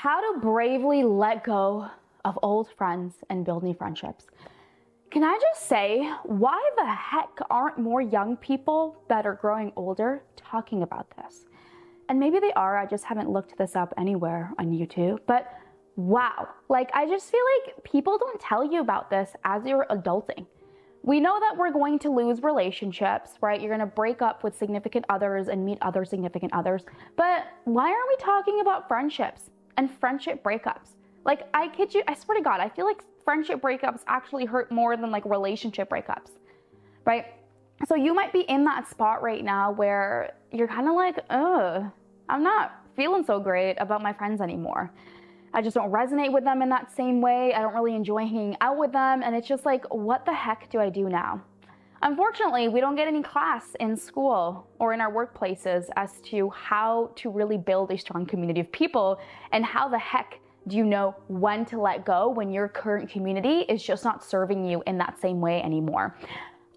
How to bravely let go of old friends and build new friendships. Can I just say, why the heck aren't more young people that are growing older talking about this? And maybe they are, I just haven't looked this up anywhere on YouTube, but wow. I just feel like people don't tell you about this as you're adulting. We know that we're going to lose relationships, right? You're going to break up with significant others and meet other significant others. But why aren't we talking about friendships and friendship breakups? I kid you, I swear to God, I feel like friendship breakups actually hurt more than relationship breakups, right? So you might be in that spot right now where you're kind of like, I'm not feeling so great about my friends anymore. I just don't resonate with them in that same way. I don't really enjoy hanging out with them. And it's just like, what the heck do I do now? Unfortunately, we don't get any class in school or in our workplaces as to how to really build a strong community of people, and how the heck do you know when to let go when your current community is just not serving you in that same way anymore.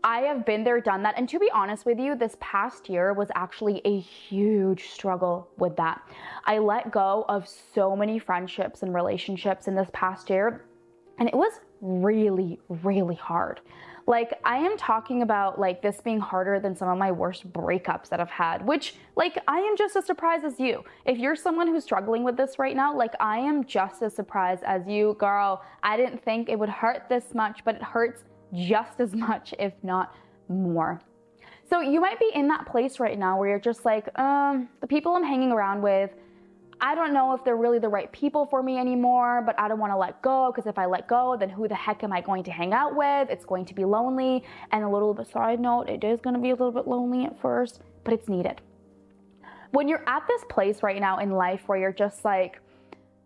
I have been there, done that. And to be honest with you, this past year was actually a huge struggle with that. I let go of so many friendships and relationships in this past year, and it was really, really hard. I am talking about this being harder than some of my worst breakups that I've had, which I am just as surprised as you. If you're someone who's struggling with this right now, I am just as surprised as you, girl. I didn't think it would hurt this much, but it hurts just as much, if not more. So you might be in that place right now where you're just the people I'm hanging around with, I don't know if they're really the right people for me anymore, but I don't want to let go, because if I let go, then who the heck am I going to hang out with? It's going to be lonely. And a little bit side note, it is going to be a little bit lonely at first, but it's needed. When you're at this place right now in life where you're just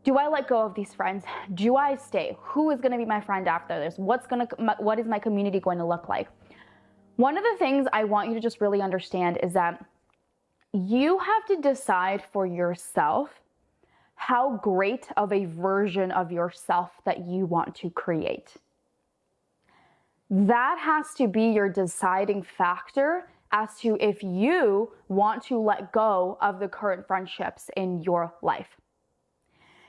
do I let go of these friends? Do I stay? Who is going to be my friend after this? What is my community going to look like? One of the things I want you to just really understand is that you have to decide for yourself how great of a version of yourself that you want to create. That has to be your deciding factor as to if you want to let go of the current friendships in your life.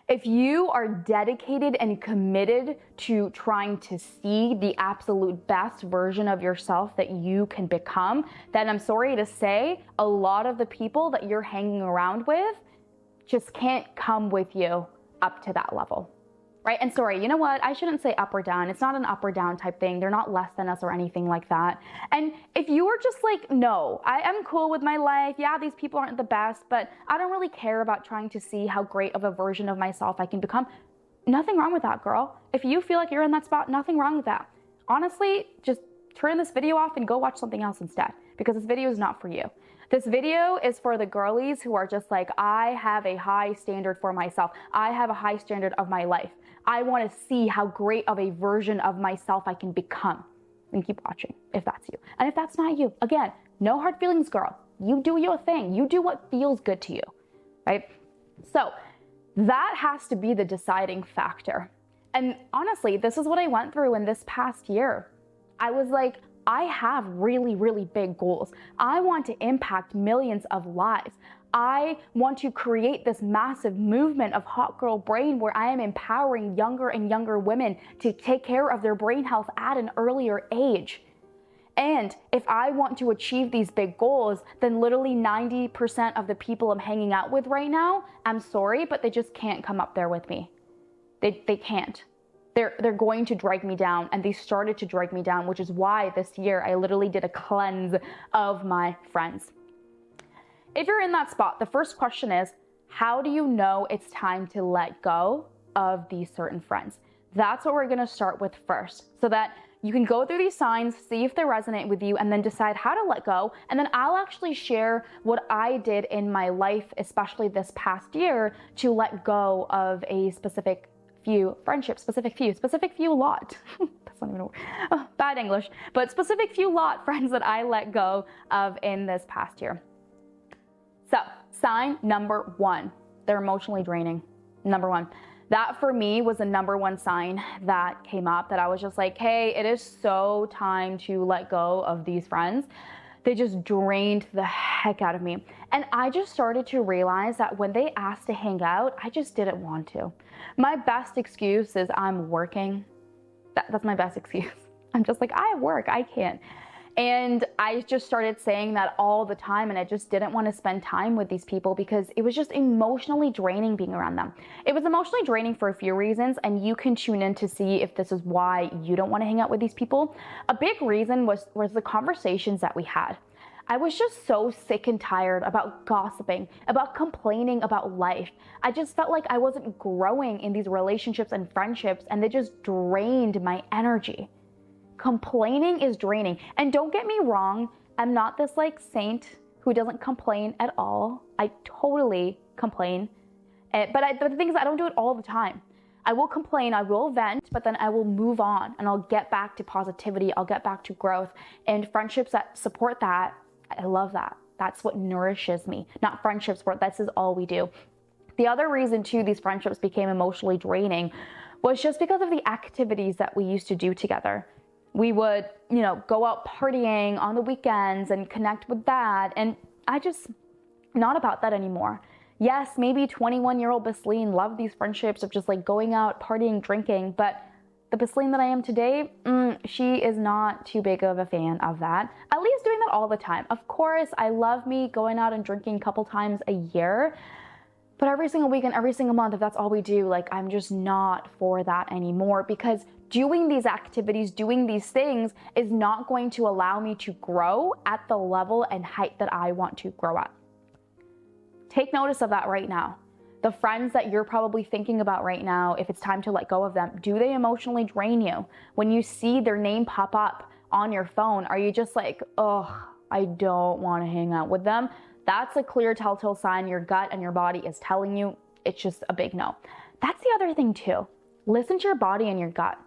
If you are dedicated and committed to trying to see the absolute best version of yourself that you can become, then I'm sorry to say, a lot of the people that you're hanging around with just can't come with you up to that level, right? And sorry, you know what? I shouldn't say up or down. It's not an up or down type thing. They're not less than us or anything like that. And if you are just no, I am cool with my life. Yeah, these people aren't the best, but I don't really care about trying to see how great of a version of myself I can become. Nothing wrong with that, girl. If you feel like you're in that spot, nothing wrong with that. Honestly, just turn this video off and go watch something else instead, because this video is not for you. This video is for the girlies who are just I have a high standard for myself. I have a high standard of my life. I want to see how great of a version of myself I can become. And keep watching if that's you. And if that's not you, again, no hard feelings, girl. You do your thing. You do what feels good to you, right? So that has to be the deciding factor. And honestly, this is what I went through in this past year. I was I have really, really big goals. I want to impact millions of lives. I want to create this massive movement of hot girl brain where I am empowering younger and younger women to take care of their brain health at an earlier age. And if I want to achieve these big goals, then literally 90% of the people I'm hanging out with right now, I'm sorry, but they just can't come up there with me. They can't. They're going to drag me down, and they started to drag me down, which is why this year I literally did a cleanse of my friends. If you're in that spot, the first question is, how do you know it's time to let go of these certain friends? That's what we're going to start with first, so that you can go through these signs, see if they resonate with you, and then decide how to let go. And then I'll actually share what I did in my life, especially this past year, to let go of a specific few friendships, specific few lot. That's not even a word. Oh, bad English, but specific few lot friends that I let go of in this past year. So sign number one, they're emotionally draining. Number one. That for me was the number one sign that came up, that I was just hey, it is so time to let go of these friends. They just drained the heck out of me. And I just started to realize that when they asked to hang out, I just didn't want to. My best excuse is I'm working. That's my best excuse. I'm just like, I have work, I can't. And I just started saying that all the time, and I just didn't want to spend time with these people because it was just emotionally draining being around them. It was emotionally draining for a few reasons, and you can tune in to see if this is why you don't want to hang out with these people. A big reason was the conversations that we had. I was just so sick and tired about gossiping, about complaining about life. I just felt like I wasn't growing in these relationships and friendships, and they just drained my energy. Complaining is draining. And don't get me wrong, I'm not this like saint who doesn't complain at all. I totally complain. But the thing is, I don't do it all the time. I will complain, I will vent, but then I will move on and I'll get back to positivity. I'll get back to growth. And friendships that support that, I love that. That's what nourishes me. Not friendships where this is all we do. The other reason too these friendships became emotionally draining was just because of the activities that we used to do together. We would, go out partying on the weekends and connect with that. And I just, not about that anymore. Yes, maybe 21-year-old Bisleen loved these friendships of just like going out, partying, drinking. But the Bisleen that I am today, she is not too big of a fan of that. At least doing that all the time. Of course, I love me going out and drinking a couple times a year. But every single weekend, every single month, if that's all we do, like I'm just not for that anymore, because doing these activities, doing these things is not going to allow me to grow at the level and height that I want to grow at. Take notice of that right now. The friends that you're probably thinking about right now, if it's time to let go of them, do they emotionally drain you? When you see their name pop up on your phone, are you just like, oh, I don't want to hang out with them? That's a clear telltale sign your gut and your body is telling you it's just a big no. That's the other thing too. Listen to your body and your gut.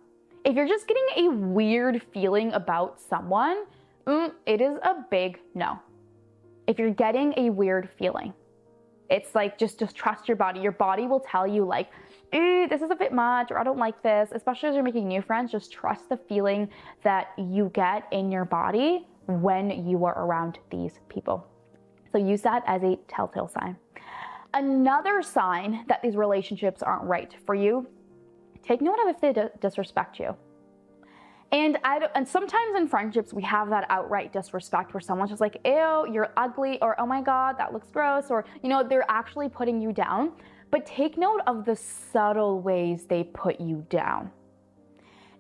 If you're just getting a weird feeling about someone, it is a big no. If you're getting a weird feeling, it's like just trust your body. Your body will tell you like, this is a bit much, or I don't like this. Especially as you're making new friends, just trust the feeling that you get in your body when you are around these people. So use that as a telltale sign. Another sign that these relationships aren't right for you, take note of if they disrespect you. And sometimes in friendships, we have that outright disrespect where someone's just like, ew, you're ugly, or oh my God, that looks gross, or, they're actually putting you down. But take note of the subtle ways they put you down.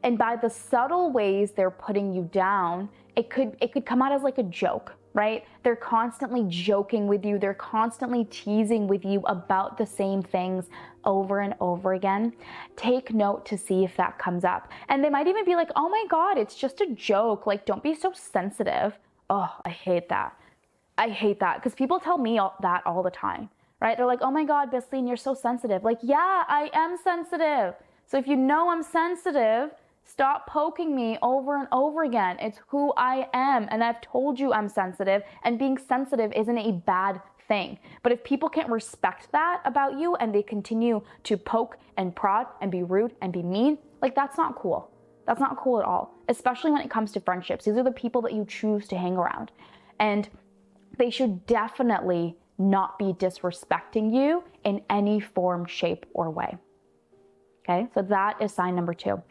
And by the subtle ways they're putting you down, it could come out as like a joke, right? They're constantly joking with you. They're constantly teasing with you about the same things over and over again. Take note to see if that comes up. And they might even be like, oh my God, it's just a joke. Like, don't be so sensitive. Oh, I hate that. I hate that because people tell me that all the time, right? They're like, oh my God, Bisleen, you're so sensitive. Like, yeah, I am sensitive. So if you know I'm sensitive, stop poking me over and over again. It's who I am. And I've told you I'm sensitive, and being sensitive isn't a bad thing. But if people can't respect that about you and they continue to poke and prod and be rude and be mean, like that's not cool. That's not cool at all, especially when it comes to friendships. These are the people that you choose to hang around. And they should definitely not be disrespecting you in any form, shape, or way. Okay, so that is sign number 2.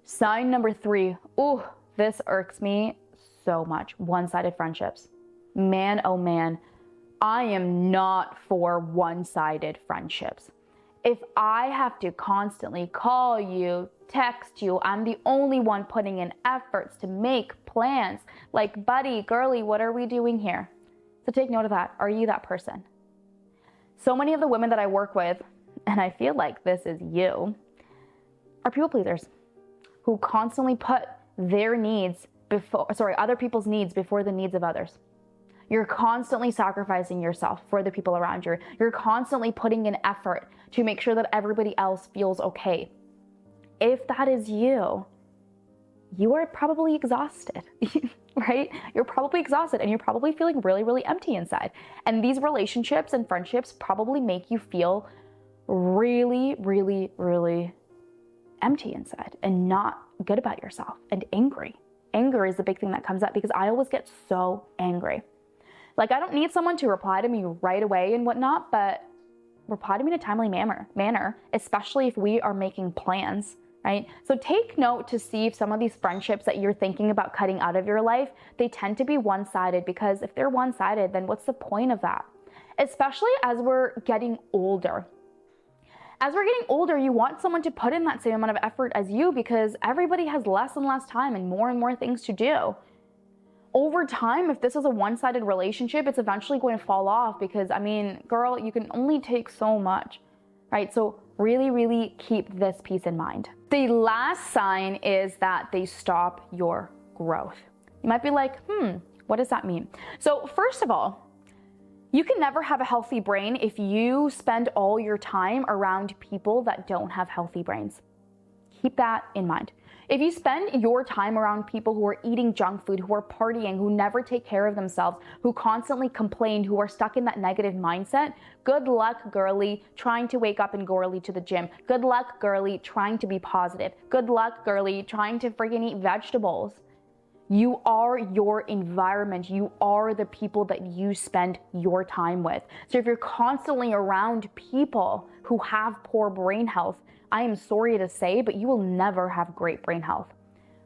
Sign number 3, ooh, this irks me so much. One-sided friendships. Man, oh man, I am not for one-sided friendships. If I have to constantly call you, text you, I'm the only one putting in efforts to make plans. Like, buddy, girly, what are we doing here? So take note of that. Are you that person? So many of the women that I work with, and I feel like this is you, are people pleasers who constantly put their needs other people's needs before the needs of others. You're constantly sacrificing yourself for the people around you. You're constantly putting in effort to make sure that everybody else feels okay. If that is you, you are probably exhausted, right? You're probably exhausted and you're probably feeling really, really empty inside. And these relationships and friendships probably make you feel really, really, really empty inside and not good about yourself and angry. anger is the big thing that comes up because I always get so angry. Like, I don't need someone to reply to me right away and whatnot, but reply to me in a timely manner, especially if we are making plans, right? So take note to see if some of these friendships that you're thinking about cutting out of your life, they tend to be one-sided, because if they're one-sided, then what's the point of that? Especially as we're getting older. As we're getting older, you want someone to put in that same amount of effort as you, because everybody has less and less time and more things to do. Over time, if this is a one-sided relationship, it's eventually going to fall off because, I mean, girl, you can only take so much, right? So really keep this piece in mind. The last sign is that they stop your growth. You might be like, what does that mean? So first of all, you can never have a healthy brain if you spend all your time around people that don't have healthy brains. Keep that in mind. If you spend your time around people who are eating junk food, who are partying, who never take care of themselves, who constantly complain, who are stuck in that negative mindset, good luck, girly, trying to wake up and go early to the gym. Good luck, girly, trying to be positive. Good luck, girly, trying to freaking eat vegetables. You are your environment. You are the people that you spend your time with. So if you're constantly around people who have poor brain health, I am sorry to say, but you will never have great brain health.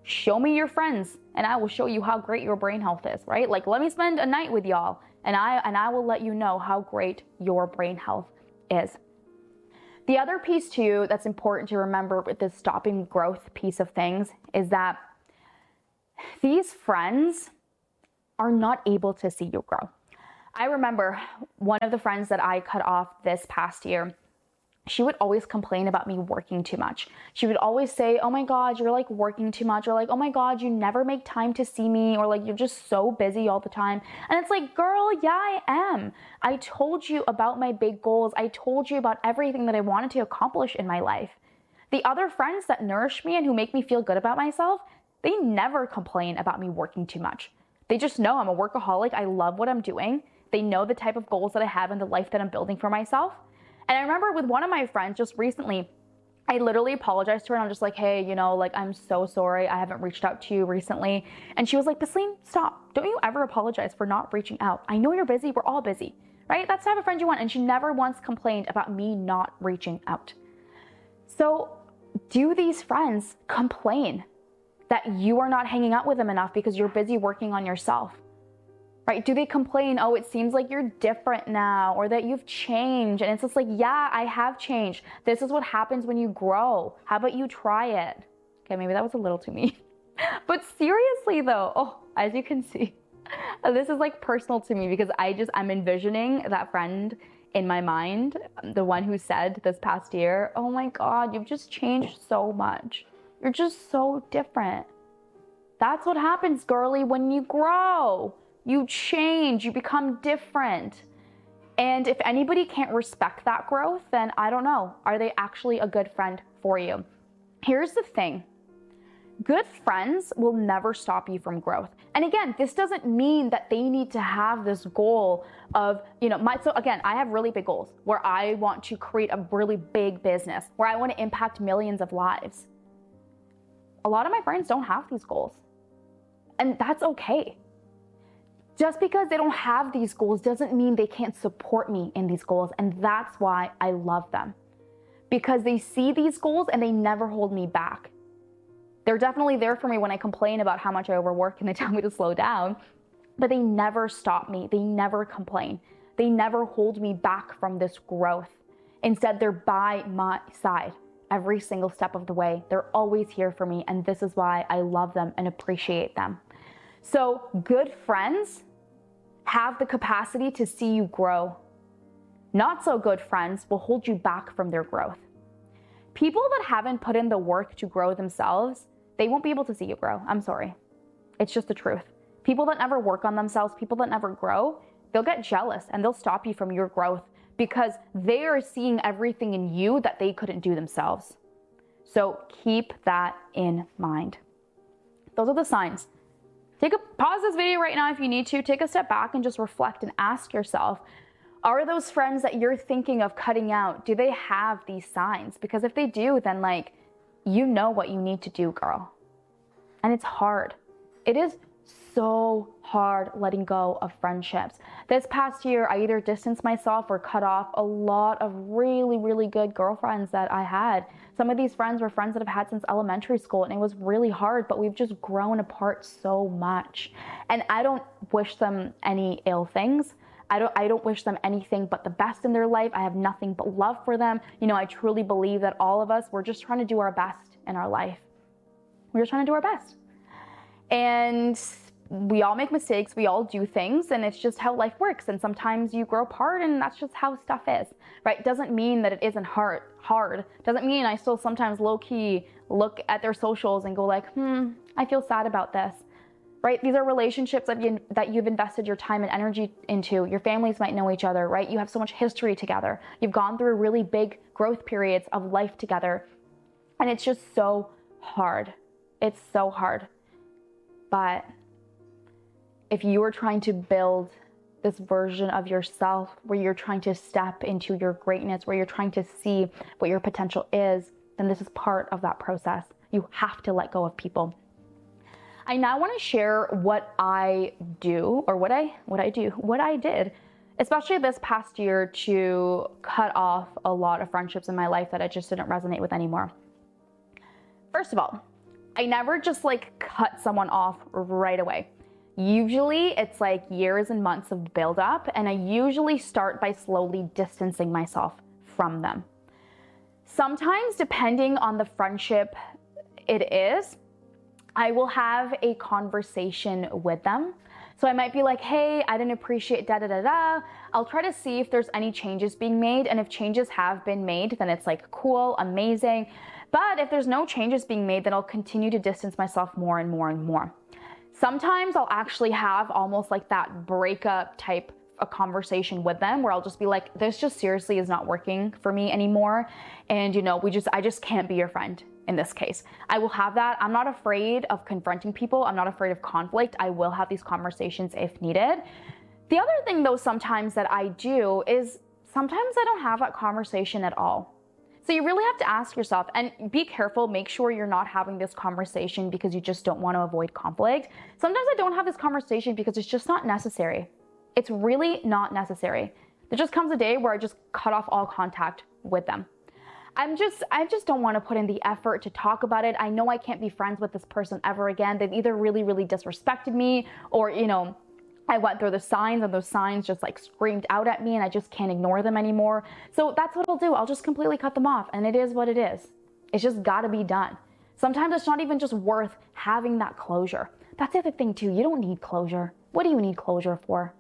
Show me your friends and I will show you how great your brain health is, right? Like, let me spend a night with y'all and I will let you know how great your brain health is. The other piece too that's important to remember with this stopping growth piece of things is that these friends are not able to see you grow. I remember one of the friends that I cut off this past year. She would always complain about me working too much. She would always say, oh my God, you're like working too much. Or like, oh my God, you never make time to see me. Or like, you're just so busy all the time. And it's like, girl, yeah, I am. I told you about my big goals. I told you about everything that I wanted to accomplish in my life. The other friends that nourish me and who make me feel good about myself, they never complain about me working too much. They just know I'm a workaholic. I love what I'm doing. They know the type of goals that I have in the life that I'm building for myself. And I remember with one of my friends just recently, I literally apologized to her and I'm just like, hey, you know, like, I'm so sorry. I haven't reached out to you recently. And she was like, Basleen, stop. Don't you ever apologize for not reaching out. I know you're busy. We're all busy, right? That's the type of friend you want. And she never once complained about me not reaching out. So do these friends complain that you are not hanging out with them enough because you're busy working on yourself? Right? Do they complain, oh, it seems like you're different now, or that you've changed? And it's just like, yeah, I have changed. This is what happens when you grow. How about you try it? Okay, maybe that was a little too mean. But seriously though, oh, as you can see, this is like personal to me because I'm envisioning that friend in my mind, the one who said this past year, oh my God, you've just changed so much. You're just so different. That's what happens, girly, when you grow. You change, you become different. And if anybody can't respect that growth, then I don't know, are they actually a good friend for you? Here's the thing. Good friends will never stop you from growth. And again, this doesn't mean that they need to have this goal of, so again, I have really big goals where I want to create a really big business, where I want to impact millions of lives. A lot of my friends don't have these goals. And that's okay. Just because they don't have these goals doesn't mean they can't support me in these goals. And that's why I love them. Because they see these goals and they never hold me back. They're definitely there for me when I complain about how much I overwork and they tell me to slow down. But they never stop me. They never complain. They never hold me back from this growth. Instead, they're by my side every single step of the way. They're always here for me. And this is why I love them and appreciate them. So good friends have the capacity to see you grow. Not so good friends will hold you back from their growth. People that haven't put in the work to grow themselves, they won't be able to see you grow. I'm sorry. It's just the truth. People that never work on themselves, people that never grow, they'll get jealous and they'll stop you from your growth because they are seeing everything in you that they couldn't do themselves. So keep that in mind. Those are the signs. Pause this video right now if you need to. Take a step back and just reflect and ask yourself, are those friends that you're thinking of cutting out, do they have these signs? Because if they do, then you know what you need to do, girl. And it's hard. It is so hard letting go of friendships. This past year, I either distanced myself or cut off a lot of really, really good girlfriends that I had. Some of these friends were friends that I've had since elementary school, and it was really hard, but we've just grown apart so much. And I don't wish them any ill things. I don't wish them anything but the best in their life. I have nothing but love for them. You know, I truly believe that all of us, we're just trying to do our best in our life. We're just trying to do our best. And we all make mistakes, we all do things, and it's just how life works. And sometimes you grow apart, and that's just how stuff is, right? Doesn't mean that it isn't hard. Doesn't mean I still sometimes low-key look at their socials and go like, I feel sad about this, right? These are relationships that you've invested your time and energy into. Your families might know each other, right? You have so much history together. You've gone through really big growth periods of life together. And it's just so hard. It's so hard. But if you are trying to build this version of yourself where you're trying to step into your greatness, where you're trying to see what your potential is, then this is part of that process. You have to let go of people. I now want to share what I do, or what I did, especially this past year, to cut off a lot of friendships in my life that I just didn't resonate with anymore. First of all, I never just like cut someone off right away. Usually it's like years and months of buildup, and I usually start by slowly distancing myself from them. Sometimes, depending on the friendship it is, I will have a conversation with them. So I might be like, hey, I didn't appreciate da-da-da-da. I'll try to see if there's any changes being made. And if changes have been made, then it's like, cool, amazing. But if there's no changes being made, then I'll continue to distance myself more and more and more. Sometimes I'll actually have almost like that breakup type a conversation with them where I'll just be like, this just seriously is not working for me anymore. And you know, I just can't be your friend in this case. I will have that. I'm not afraid of confronting people. I'm not afraid of conflict. I will have these conversations if needed. The other thing though, sometimes that I do is sometimes I don't have that conversation at all. So you really have to ask yourself, and be careful, make sure you're not having this conversation because you just don't want to avoid conflict. Sometimes I don't have this conversation because it's just not necessary. It's really not necessary. There just comes a day where I just cut off all contact with them. I just don't want to put in the effort to talk about it. I know I can't be friends with this person ever again. They've either really, really disrespected me, or, you know, I went through the signs and those signs just like screamed out at me and I just can't ignore them anymore. So that's what I'll do. I'll just completely cut them off, and it is what it is. It's just got to be done. Sometimes it's not even just worth having that closure. That's the other thing too. You don't need closure. What do you need closure for?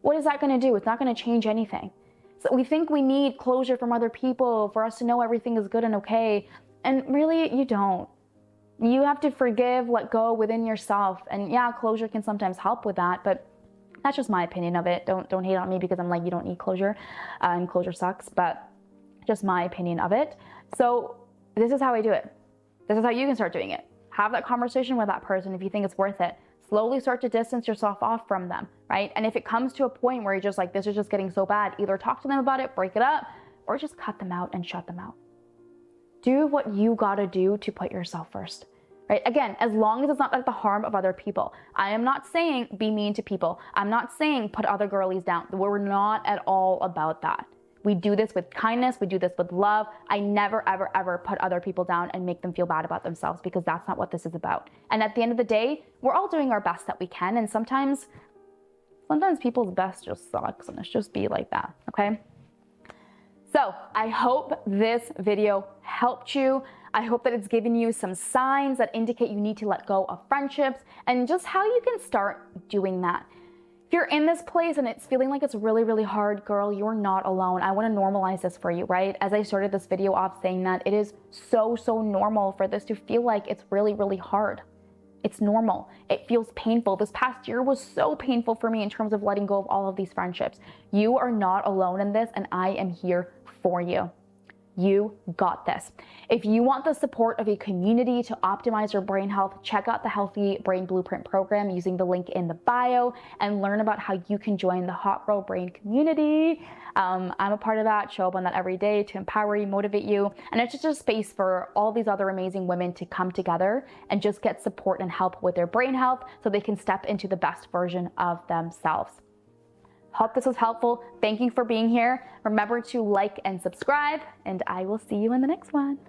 What is that going to do? It's not going to change anything. So we think we need closure from other people for us to know everything is good and okay. And really, you don't. You have to forgive, let go within yourself. And yeah, closure can sometimes help with that, but that's just my opinion of it. Don't hate on me because I'm like, you don't need closure, and closure sucks, but just my opinion of it. So this is how I do it. This is how you can start doing it. Have that conversation with that person if you think it's worth it. Slowly start to distance yourself off from them, right? And if it comes to a point where you're just like, this is just getting so bad, either talk to them about it, break it up, or just cut them out and shut them out. Do what you gotta do to put yourself first, right? Again, as long as it's not at the harm of other people. I am not saying be mean to people. I'm not saying put other girlies down. We're not at all about that. We do this with kindness. We do this with love. I never, ever, ever put other people down and make them feel bad about themselves, because that's not what this is about. And at the end of the day, we're all doing our best that we can. And sometimes people's best just sucks, and it's just be like that, okay? So I hope this video helped you. I hope that it's given you some signs that indicate you need to let go of friendships, and just how you can start doing that. If you're in this place and it's feeling like it's really, really hard, girl, you're not alone. I want to normalize this for you, right? As I started this video off saying that it is so normal for this to feel like it's really, really hard. It's normal. It feels painful. This past year was so painful for me in terms of letting go of all of these friendships. You are not alone in this, and I am here for you. You got this. If you want the support of a community to optimize your brain health, check out the Healthy Brain Blueprint program using the link in the bio and learn about how you can join the Hot Girl Brain community. I'm a part of that, show up on that every day to empower you, motivate you. And it's just a space for all these other amazing women to come together and just get support and help with their brain health so they can step into the best version of themselves. Hope this was helpful. Thank you for being here. Remember to like and subscribe, and I will see you in the next one.